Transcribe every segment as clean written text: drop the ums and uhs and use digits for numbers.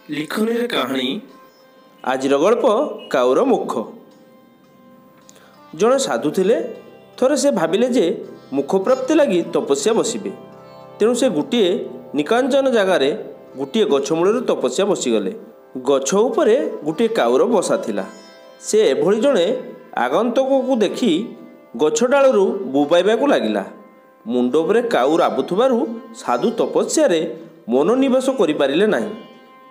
लिखनी कहानी आजिर गल्प काउर मुख। जड़े साधु थिले थरे से भाविले जे मुख प्राप्ति लगी तपस्या बसिबे। तेणु से गोटे निकांचन जगार गोटे गछमूल तपस्या बसीगले। गछ उपरे गोटे काउर बसा थिला। से एभली जड़े आगंतुक को देखी गछ डालू बुबाइबा लगिला। मुंड उपरे काउ राबुथुबारु साधु तपस्या मनोनिवेश करिपारिले नाही।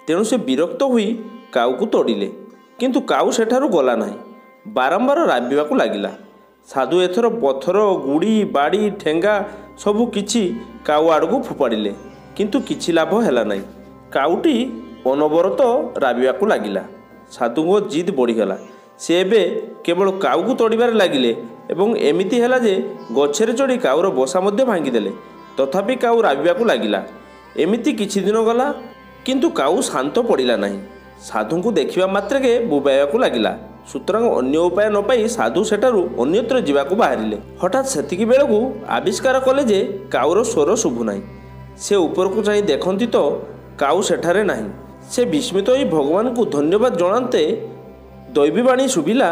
तेणु से विरक्त हुई काउ को तोड़िले, किंतु काउ सेठारु गला नाही। बारंबार राबिबाकू लागिला। साधु एथर पथर गुड़ी बाड़ी ठेंगा सबु किछि काउ आड़कू फोपाड़िले, किंतु किछि लाभ हैला नाही। काउटी अनवरत राबिबाकू लागिला। साधुको जिद बढ़ीगला। से एबे केवल काउ को तोड़िबारे लागिले एवं एमिति हैला जे गछरे चढ़ी काउर बसा मध्य भांगीदेले। तथापि काउ राबिबाकू लागिला। एमिति किछि दिन गला, किंतु काउ शांत पड़िला नाही। साधु को देखिबा मात्रके बुबाइबाकू लागिला। सुतरां अन्य उपाय न पाई साधु सेठारु अन्यत्र जीवाकू बाहरिले। हठात सेतिकी बेलकू आविष्कार कले जे काउर स्वर शुभु नाही। से उपरकू चाहि देखंती तो काउ सेठारे नाही। से विस्मित होई भगवान को धन्यवाद जणाते दैवीवाणी शुभिला,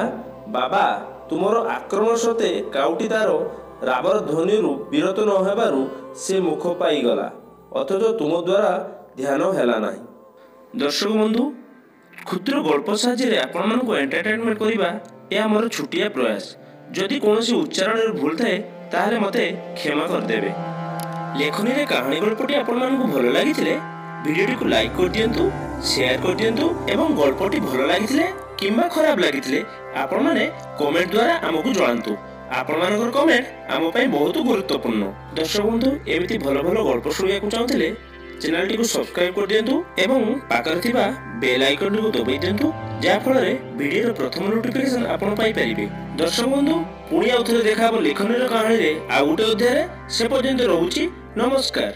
बाबा तुमर आक्रमण सते काउटी तार राबर ध्वनिरु विरत न हेबारु से मुख पाईगला, अथच तुम द्वारा ध्यान हैला नाही। दर्शक बंधु, क्षुद्र गल्प साहाय्य आपण मानक एंटरटेनमेंट करिबा या मोर छुटिया प्रयास। जदि कोनोसी उच्चारण भूल थाए ताहले मते क्षमा कर देबे। लेखनी रे कहानी गल्पटी आपण मानक भलो लागिथिले वीडियोटी को लाइक कर दियंतु, शेयर कर दियंतु एवं गल्पटी भलो लागिथिले किंबा खराब लागिथिले आपण माने कमेंट द्वारा हमकु जणांतु। आपण मानकर कमेंट आम पई बहुत गुरुत्वपूर्ण। दर्शक बंधु, एमिति भलो भलो गल्प शुणिया को चाहुथिले चैनल को सब्सक्राइब कर दियंतु एवं पाखरे थिबा बेल आइकन को दबाई दियंतु, जा फଳରେ वीडियो प्रथम नोटिफिकेशन आपण पाई परिबे। दर्शक बंधु, पुणी आउथरे देखा लेखनी कहानी रे आ गुटे अध्याय। से पर्यंत रहूची, नमस्कार।